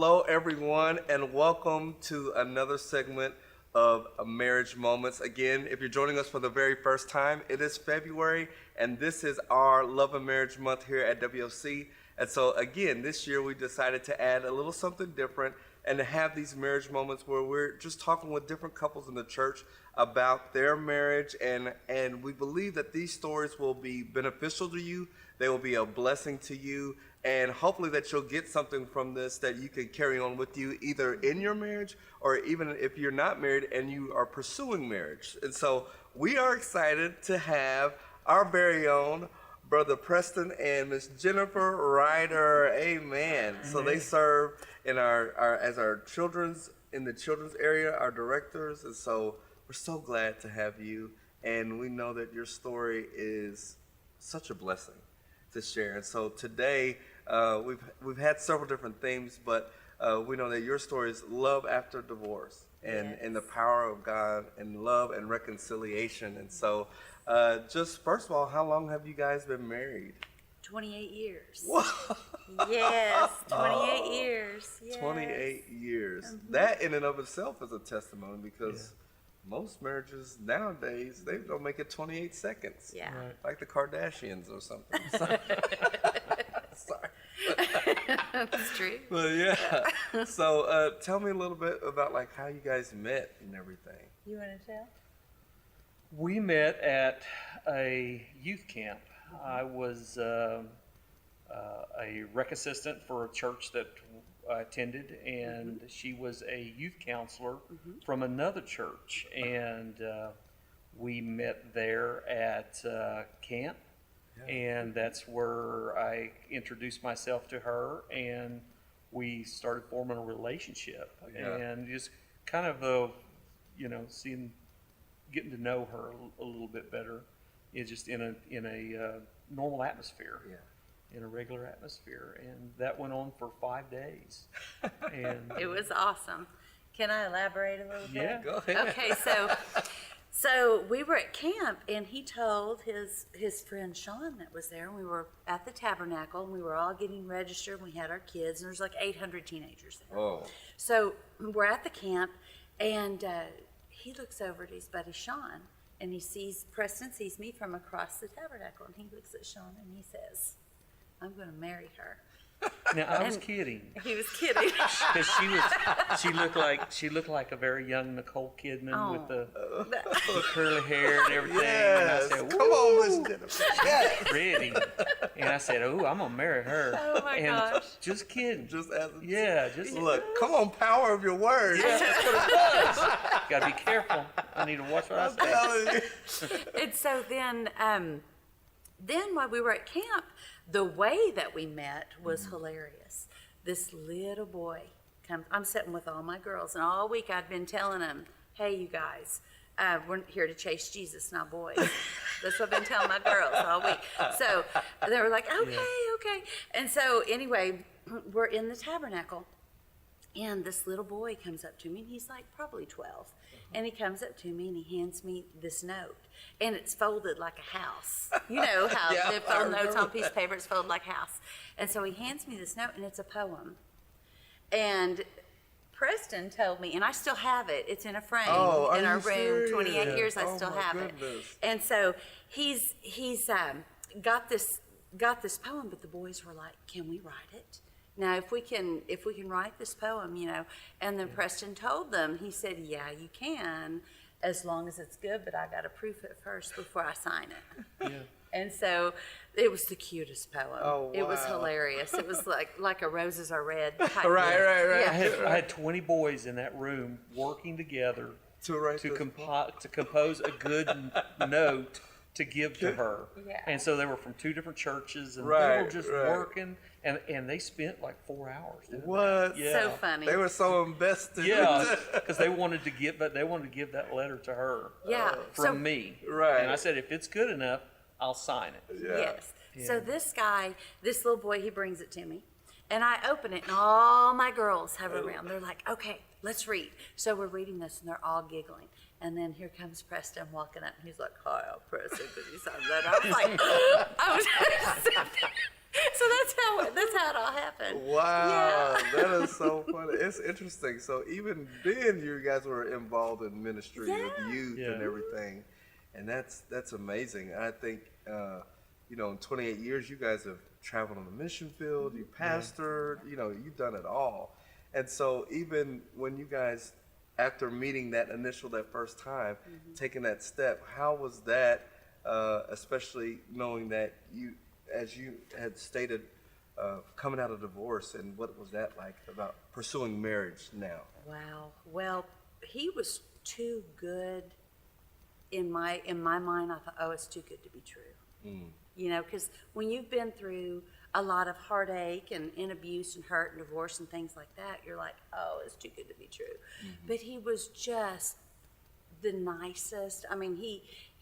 hello everyone, and welcome to another segment of Marriage Moments. Again, if you're joining us for the very first time, it is February, and this is our Love and Marriage Month here at WOC. And so again, this year we decided to add a little something different and to have these marriage moments where we're just talking with different couples in the church about their marriage, and we believe that these stories will be beneficial to you. They will be a blessing to you, and hopefully that you'll get something from this that you can carry on with you either in your marriage or even if you're not married and you are pursuing marriage. And so we are excited to have our very own Brother Preston and Miss Jennifer Ryder. Amen. So they serve in our children's area, our directors, and so we're so glad to have you, and we know that your story is such a blessing to share. And so today we've had several different themes, but we know that your story is love after divorce and the power of God and love and reconciliation. And so just first of all, how long have you guys been married? 28 years. Whoa. Yes, 28 years. Yes. 28 years. Mm-hmm. That in and of itself is a testimony, because most marriages nowadays, they don't make it 28 seconds. Yeah. Right. Like the Kardashians or something. Sorry. That's true. But yeah. So tell me a little bit about like how you guys met and everything. You want to tell? We met at a youth camp. I was a rec assistant for a church that I attended, and she was a youth counselor from another church, and we met there at camp, and that's where I introduced myself to her, and we started forming a relationship, and just kind of getting to know her a little bit better. It's just in a normal atmosphere, in a regular atmosphere, and that went on for 5 days. And It was awesome. Can I elaborate a little bit? Yeah. Go ahead. Okay, so we were at camp, and he told his friend Sean that was there, and we were at the tabernacle, and we were all getting registered, and we had our kids, and there's like 800 teenagers there. Oh. So we're at the camp, and he looks over at his buddy Sean, and Preston sees me from across the tabernacle, and he looks at Sean and he says, "I'm going to marry her." now I was kidding, He was kidding. because she looked like a very young Nicole Kidman with the curly hair and everything. Yes. And I said, Come on, Miss Jennifer. Yes. pretty. And I said, "Oh, I'm gonna marry her." Oh my and gosh. Just kidding. Just as just look. Come on, power of your words. gotta be careful. I need to watch what I I'm say. telling you. And so then while we were at camp, the way that we met was hilarious. This little boy comes, I'm sitting with all my girls, and all week I'd been telling them, "Hey, you guys, we're here to chase Jesus, not boys." That's what I've been telling my girls all week. So they were like, okay. And so anyway, we're in the tabernacle, and this little boy comes up to me, and he's like probably 12. And he comes up to me and he hands me this note. And it's folded like a house. You know how they fold notes on a piece of paper, it's folded like a house. And so he hands me this note, and it's a poem. And Preston told me, and I still have it, it's in a frame in our room, 28 years, I still have it. And so he's got this poem, but the boys were like, "Can we write it? Now, if we can write this poem, and then Preston told them, he said, "Yeah, you can, as long as it's good, but I got to proof it first before I sign it." Yeah. And so it was the cutest poem. Oh, It was wow. hilarious. It was like a roses are red type. Right. Yeah. I had 20 boys in that room working together To compose a good note to give to her. Yeah. And so they were from two different churches, and they Right, were just right. working, and they spent like 4 hours doing What? that. Yeah. So funny. They were so invested. Yeah, because they wanted to give that letter to her. Yeah. From me. Right. And I said, if it's good enough, I'll sign it. Yeah. Yes. Yeah. So this little boy, he brings it to me. And I open it, and all my girls have it around. They're like, "Okay, let's read." So we're reading this, and they're all giggling. And then here comes Preston walking up, and he's like, "Hi, I'm Preston." But he signed that. I was like, So that's how it all happened. Wow, Yeah. that is so funny. It's interesting. So even then, you guys were involved in ministry Yeah. with youth and Yeah. everything, and that's amazing. I think in 28 years, you guys have traveled on the mission field. You pastored. You've done it all, and so even when you guys, after meeting that first time, taking that step, how was that? Especially knowing that you, as you had stated, coming out of divorce, and what was that like about pursuing marriage now? Wow. Well, he was too good in my mind. I thought, oh, it's too good to be true. Because when you've been through a lot of heartache and abuse and hurt and divorce and things like that, you're like, oh, it's too good to be true. But he was just the nicest. I mean,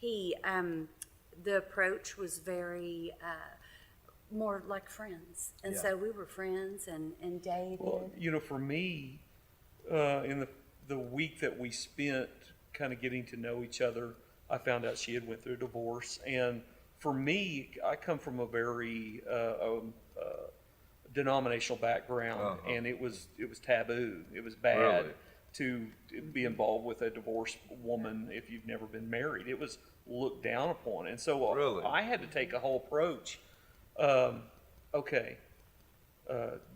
the approach was very more like friends, and Yeah. so we were friends and dated. Well, for me, in the week that we spent kind of getting to know each other, I found out she had went through a divorce, and for me, I come from a very denominational background, and it was taboo. It was bad Really? to be involved with a divorced woman if you've never been married. It was looked down upon, and so Really? I had to take a whole approach. Okay,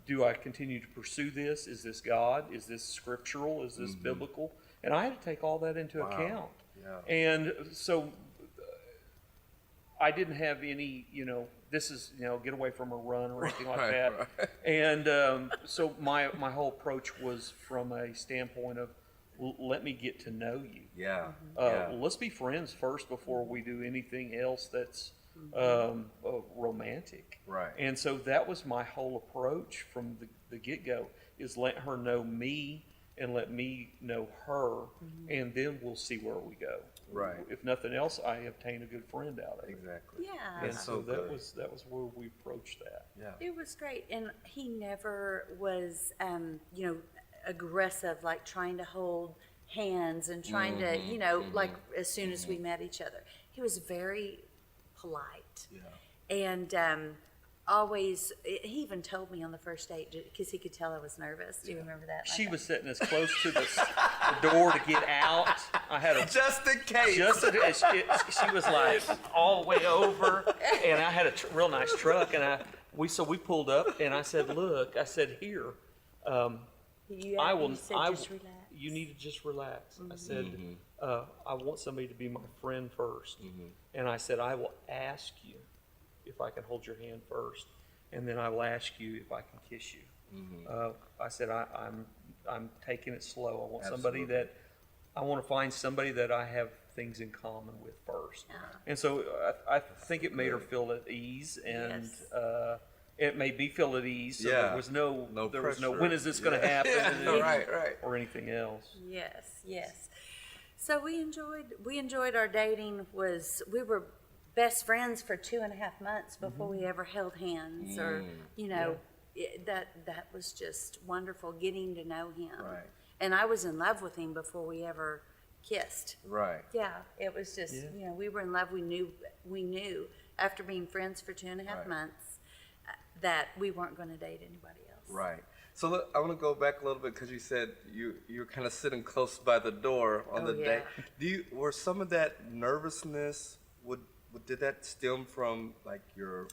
do I continue to pursue this? Is this God? Is this scriptural? Is this biblical? And I had to take all that into account. Yeah. And so I didn't have any, this is, get away from a run or anything like that. Right. And so my whole approach was from a standpoint of, let me get to know you. Yeah. Let's be friends first before we do anything else that's romantic. Right. And so that was my whole approach from the get-go, is let her know me and let me know her, and then we'll see where we go. Right. If nothing else, I obtain a good friend out of it. Exactly. Yeah. And That's so so that good. was where we approached that. Yeah. It was great, and he never was, aggressive, like trying to hold hands and trying to, like as soon as we met each other. He was very polite, Yeah. and always. He even told me on the first date because he could tell I was nervous. Do you remember that? She was sitting as close to the door to get out. I had a Just in case. she was like all the way over, and I had a real nice truck, and we pulled up, and I said, "Look," I said, "Here, You said just relax. You need to just relax." I said, "I want somebody to be my friend first, and I said I will ask you if I can hold your hand first, and then I will ask you if I can kiss you." I said I'm taking it slow. Absolutely. I want to find somebody that I have things in common with first. Yeah. And so I think it made her feel at ease, and Yes. it made me feel at ease. So Yeah. there was no pressure. when is this going to happen, Yeah. Right. or anything else. Yes. So we enjoyed our dating. We were best friends for 2.5 months before we ever held hands, or that was just wonderful getting to know him. Right. And I was in love with him before we ever kissed. Right. Yeah, it was just we were in love. We knew after being friends for 2.5 Right. months that we weren't going to date anybody else. Right. So look, I want to go back a little bit because you said you're kind of sitting close by the door on Oh, the yeah. date. Were some of that nervousness did that stem from like your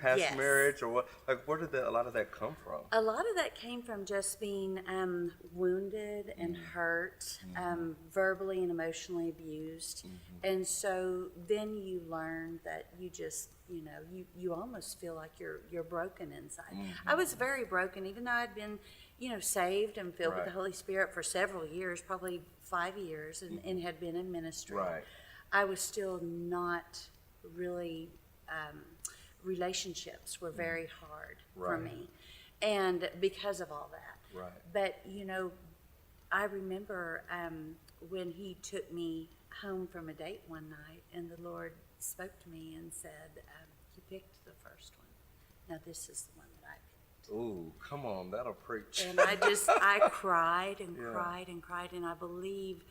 past Yes. marriage, or what? Like, where did a lot of that come from? A lot of that came from just being wounded and hurt, verbally and emotionally abused. And so then you learn that you just, you almost feel like you're broken inside. I was very broken, even though I'd been, saved and filled with Right. the Holy Spirit for several years, probably 5 years, and had been in ministry. Right. I was still not really, relationships were very hard for Right. me. And because of all that. Right. But, I remember when he took me home from a date one night, and the Lord spoke to me and said, you picked the first one. Now this is the one that I picked. Ooh, come on, that'll preach. And I cried and Yeah. cried and cried, and I believe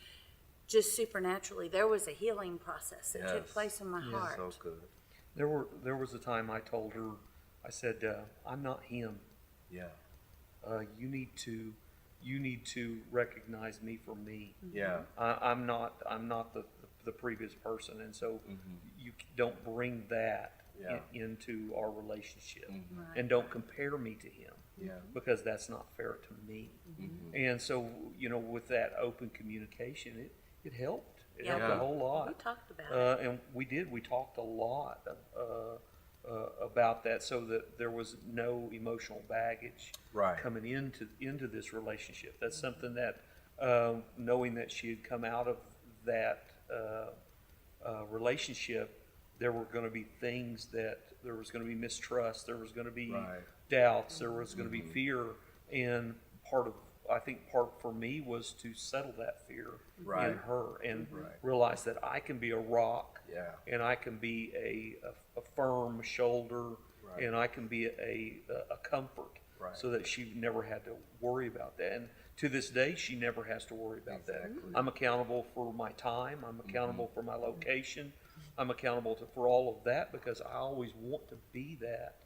just supernaturally there was a healing process that took Yes. place in my heart. So good. There was a time I told her I said, I'm not him. Yeah. You need to recognize me for me. Yeah. I'm not the previous person, and so you don't bring that Yeah. into our relationship, Right. and don't compare me to him. Yeah. Because that's not fair to me. And so, with that open communication, it helped. It Yeah. helped a whole lot. We talked about it. And we did. We talked a lot about that, so that there was no emotional baggage Right. coming into this relationship. That's something that, knowing that she had come out of that relationship, there were going to be things that there was going to be mistrust, there was going to be Right. doubts, there was going to be fear, and I think part for me was to settle that fear Right. in her and Right. realize that I can be a rock, Yeah. and I can be a firm shoulder, Right. and I can be a comfort, Right. so that she never had to worry about that. And to this day, she never has to worry about Exactly. that. I'm accountable for my time. I'm accountable for my location. I'm accountable for all of that, because I always want to be that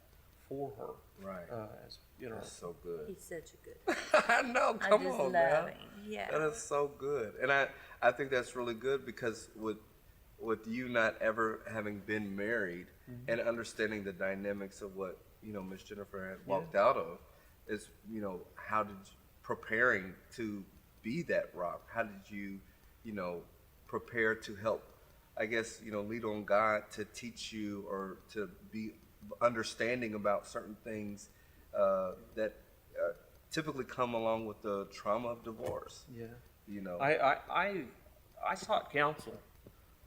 for her. Right. As you know, That's so good. He's such a good. I know. I Come just on love now. him. Yeah. That is so good, and I think that's really good, because with you not ever having been married and understanding the dynamics of what Miss Jennifer had walked out of, is how did you, preparing to be that rock? How did you prepare to help? I guess lead on God to teach you, or to be understanding about certain things that typically come along with the trauma of divorce. yeah. You know. I sought counsel.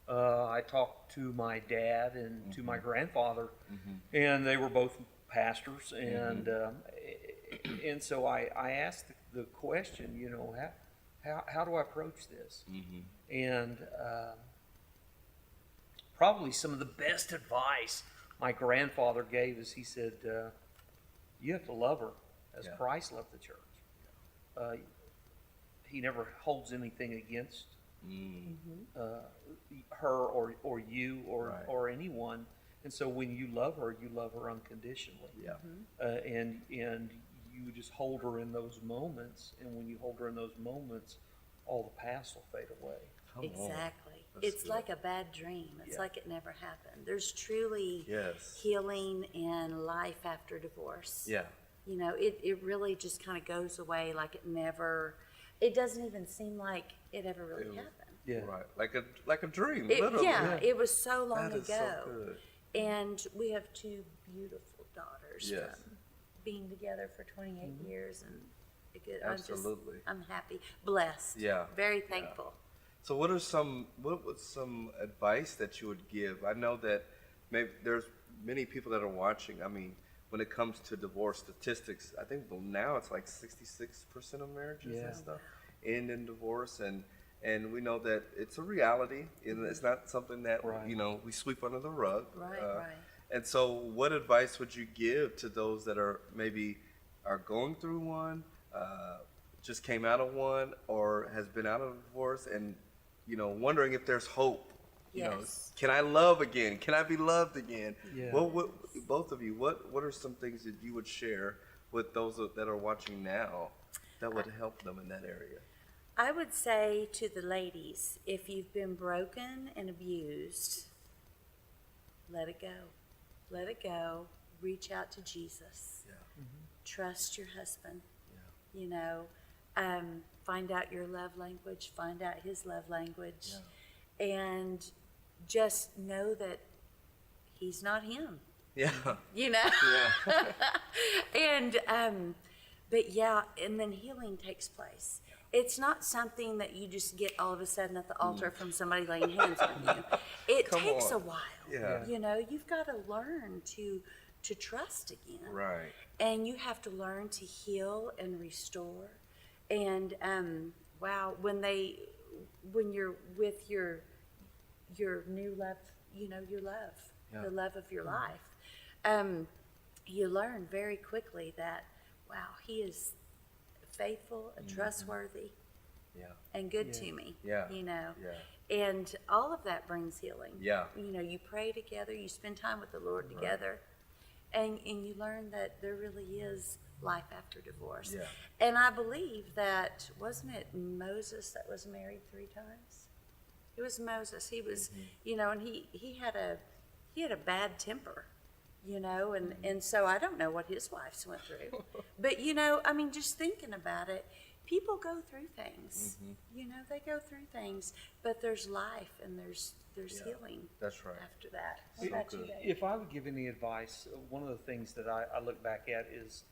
I talked to my dad and to my grandfather, and they were both pastors, and so I asked the question, how do I approach this? And probably some of the best advice my grandfather gave is, he said, you have to love her as Yeah. Christ loved the church. He never holds anything against her or you Right. or anyone, and so when you love her unconditionally. Yeah. And you just hold her in those moments, and when you hold her in those moments, all the past will fade away. Come on. Exactly. That's It's good. like a bad dream. It's Yeah. like it never happened. There's truly Yes. healing and life after divorce. Yeah. It really just kind of goes away, like it doesn't even seem like it ever really happened. Yeah. Right. Like a dream. Literally. Yeah, it was so long That is ago. so good. And we have two beautiful daughters Yes. from being together for 28 years, and Absolutely. I'm happy, blessed, Yeah. very thankful. So what was some advice that you would give? I know that maybe there's many people that are watching. I mean, when it comes to divorce statistics, I think now it's like 66% of marriages Yeah. and stuff end in divorce, and we know that it's a reality, and it's not something that Right. we sweep under the rug. Right, right. And so, what advice would you give to those that are going through one, just came out of one, or has been out of a divorce, and wondering if there's hope? Yes. Can I love again? Can I be loved again? Yeah. What both of you, what are some things that you would share with those that are watching now that would help them in that area? I would say to the ladies, if you've been broken and abused, let it go. Let it go. Reach out to Jesus. Yeah. Trust your husband. Yeah. Find out your love language, find out his love language, and just know that he's not him. Yeah. Yeah. And then healing takes place. It's not something that you just get all of a sudden at the altar from somebody laying hands on you. It Come takes a on. while. Yeah. You've got to learn to trust again. Right. And you have to learn to heal and restore. And when you're with your new love, your love, the love of your life, you learn very quickly that, wow, he is faithful and trustworthy Yeah. and good to me. Yeah. Yeah. Yeah. And all of that brings healing. Yeah. You pray together, you spend time with the Lord together, and you learn that there really is life after divorce. Yeah. And I believe that, wasn't it Moses that was married 3 times? It was Moses. He was, and he had a bad temper, and so I don't know what his wives went through. But, I mean, just thinking about it, people go through things. They go through things, but there's life and there's healing. That's right. After that. So What about you, good. Dave? If I would give any advice, one of the things that I look back at is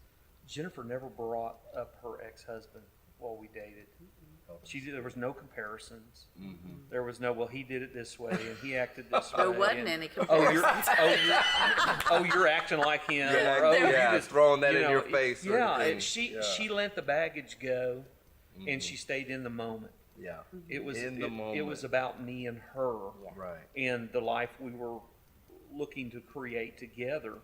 Jennifer never brought up her ex-husband while we dated. There was no comparisons. There was no, well, he did it this way and he acted this way. There wasn't and, any oh, comparison. you're acting like him. Yeah, or, oh, you yeah, just, throwing that in your face. or Yeah, anything. and she let the baggage go, and she stayed in the moment. Yeah. It was In the moment. It was about me and her, Right. and the life we were looking to create together.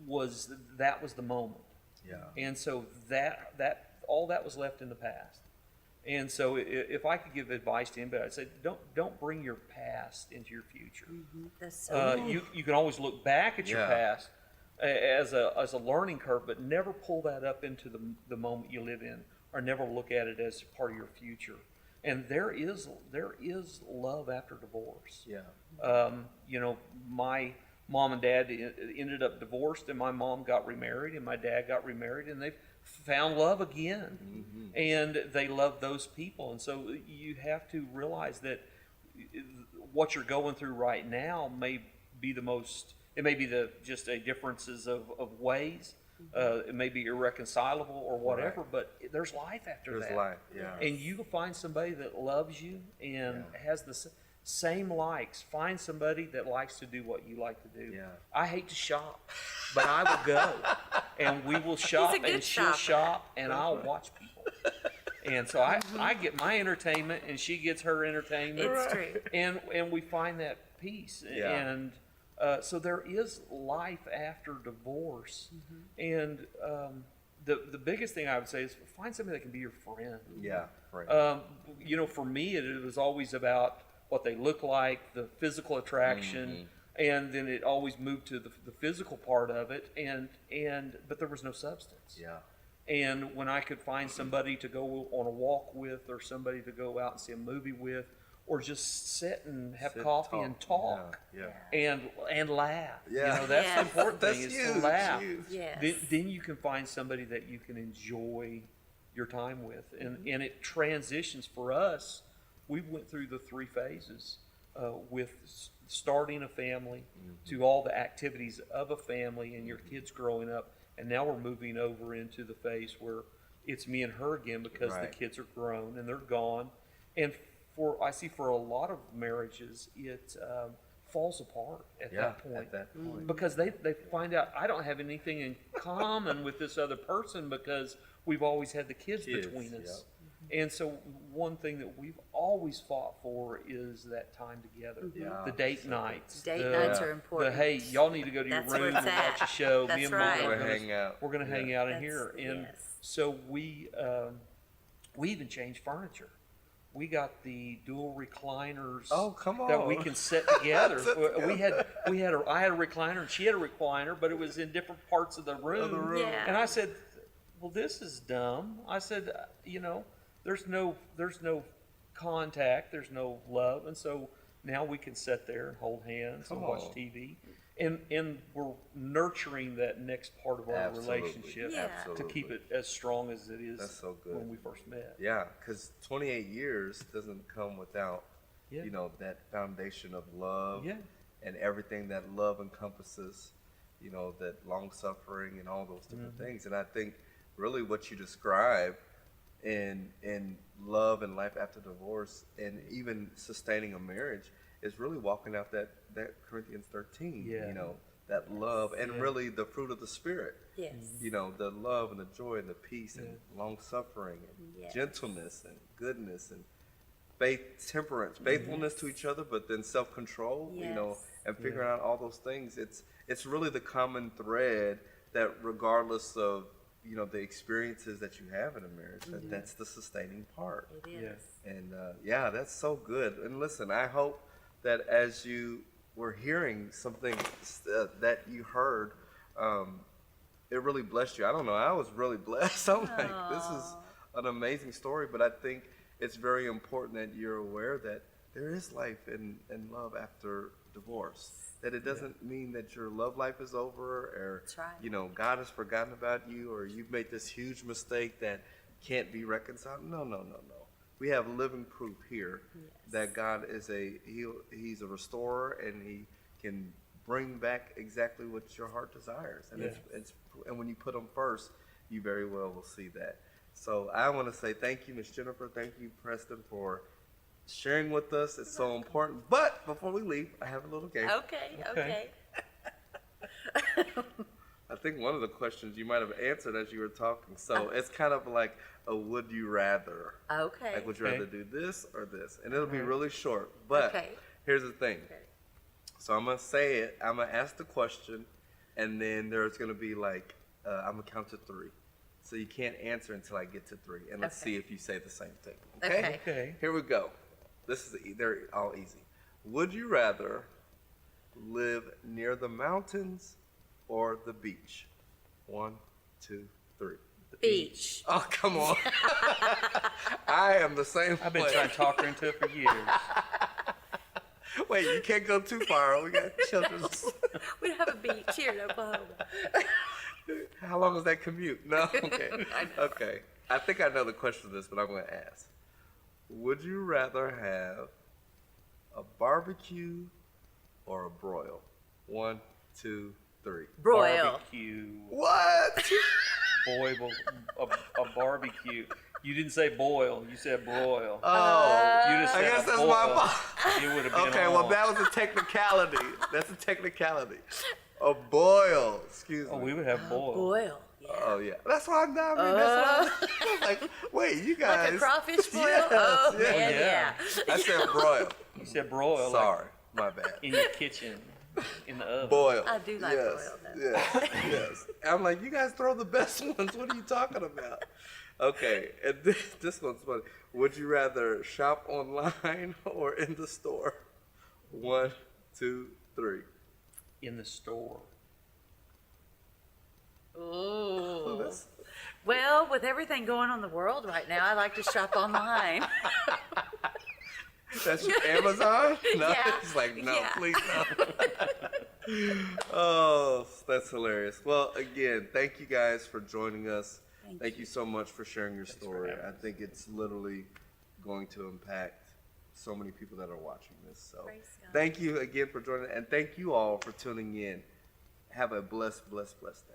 Was the moment. Yeah. And so that all that was left in the past. And so if I could give advice to anybody, I'd say don't bring your past into your future. That's so You can always look back at your Yeah. past as a learning curve, but never pull that up into the moment you live in, or never look at it as part of your future. And there is love after divorce. Yeah. My mom and dad ended up divorced, and my mom got remarried, and my dad got remarried, and they've found love again, and they love those people. And so you have to realize that what you're going through right now may be just a differences of ways. It may be irreconcilable or whatever, but there's life after that. There's life. Yeah. And you can find somebody that loves you and has the same likes. Find somebody that likes to do what you like to do. Yeah. I hate to shop, but I will go, and we will shop, good and she'll shopper. shop, and I'll watch people. And so I get my entertainment, and she gets her entertainment. It's true. And we find that peace. Yeah. And so there is life after divorce. And the biggest thing I would say is find somebody that can be your friend. Yeah. Right. For me, it was always about what they look like, the physical attraction, and then it always moved to the physical part of it, but there was no substance. yeah. And when I could find somebody to go on a walk with, or somebody to go out and see a movie with, or just sit and have Sit, coffee talk. and talk, Yeah. and laugh. Yeah. That's Yes. the important That's thing is huge. to laugh. Huge. Yes. Then you can find somebody that you can enjoy your time with, and it transitions for us. We went through the 3 phases with starting a family to all the activities of a family and your kids growing up, and now we're moving over into the phase where it's me and her again because Right. the kids are grown and they're gone. And I see for a lot of marriages it falls apart at that point. At that point. Because they find out I don't have anything in common with this other person because we've always had the kids between us. And so one thing that we've always fought for is that time together. Yeah. The date nights. Date the, nights are The important. hey, y'all need to go to That's your where room it's and watch a at. show. That's Me and right. Mom We're hang out. We're going to hang out in here. And yes. so we even changed furniture. We got the dual recliners. Oh, come That we on. can sit together. I had a recliner and she had a recliner, but it was in different parts of the room. Yeah. And I said, well, this is dumb. I said, there's no contact, there's no love, and so now we can sit there and hold hands and watch TV, and we're nurturing that next part of our Absolutely. relationship Yeah. to keep it as strong as it is. That's so good. When we first met. Yeah, because 28 years doesn't come without, Yeah. that foundation of love Yeah. and everything that love encompasses, that long suffering and all those different things. And I think really what you describe in love and life after divorce and even sustaining a marriage is really walking out that Corinthians 13, Yeah. that love and Yeah. really the fruit of the Spirit. Yes. The love and the joy and the peace and Yeah. long suffering and Yes. gentleness and goodness and temperance, faithfulness to each other, but then self-control, Yes. and figuring out all those things. It's really the common thread that regardless of, the experiences that you have in a marriage, that's the sustaining part. It is. Yeah. And that's so good. And listen, I hope that as you were hearing something that you heard, it really blessed you. I don't know. I was really blessed. I'm like, this is an amazing story, but I think it's very important that you're aware that there is life and love after divorce. That it doesn't mean that your love life is over, or That's right. you know, God has forgotten about you, or you've made this huge mistake that can't be reconciled. No, no, no, no. We have living proof here that God is he's a restorer, and he can bring back exactly what your heart desires. And and when you put him first, you very well will see that. So I want to say thank you, Miss Jennifer. Thank you, Preston, for sharing with us. It's so important. But before we leave, I have a little game. Okay. I think one of the questions you might have answered as you were talking. So it's kind of like a would you rather. Okay. Like, would you rather do this or this? And it'll be really short. But Okay. here's the thing. Okay. So I'm going to say it. I'm going to ask the question. And then there's going to be like, I'm going to count to 3. So you can't answer until I get to 3. And let's Okay. see if you say the same thing. Okay? Okay. Here we go. They're all easy. Would you rather live near the mountains or the beach? 1, 2, 3. Beach. Oh, come on. I am the same I've been way. trying to talk her into it for years. Wait, you can't go too far. We got children. We have a beach here in Oklahoma. How long is that commute? No? Okay. I know. Okay. I think I know the question of this, but I'm going to ask. Would you rather have a barbecue or a broil? 1, 2, 3. Broil. Barbecue. What? Boil. A barbecue. You didn't say boil. You said broil. Oh. You just I said guess a that's boil. my fault. It would have been Okay, well, on. that was a technicality. That's a technicality. A boil. Excuse me. Oh, we would have boil. Boil. Yeah. Oh, yeah. That's why I'm not. I mean, that's why I was like, wait, you guys. Like a crawfish boil? Yes, Oh, yes. man, yeah. yeah. I said broil. You said broil. Sorry. My bad. Like in your kitchen, in the oven. Boil. I do like yes, boil, though. Yes, yes. I'm like, you guys throw the best ones. What are you talking about? Okay, and this one's funny. Would you rather shop online or in the store? 1, 2, 3. In the store. Ooh. That's- Well, with everything going on in the world right now, I like to shop online. That's your Amazon? No, Yeah. it's like, no, Yeah. please no. Oh, that's hilarious. Well, again, thank you guys for joining us. Thank you so much for sharing your story. having I think it's literally going to impact so many people that are watching this. So Praise God. thank you again for joining, and thank you all for tuning in. Have a blessed, blessed, blessed day.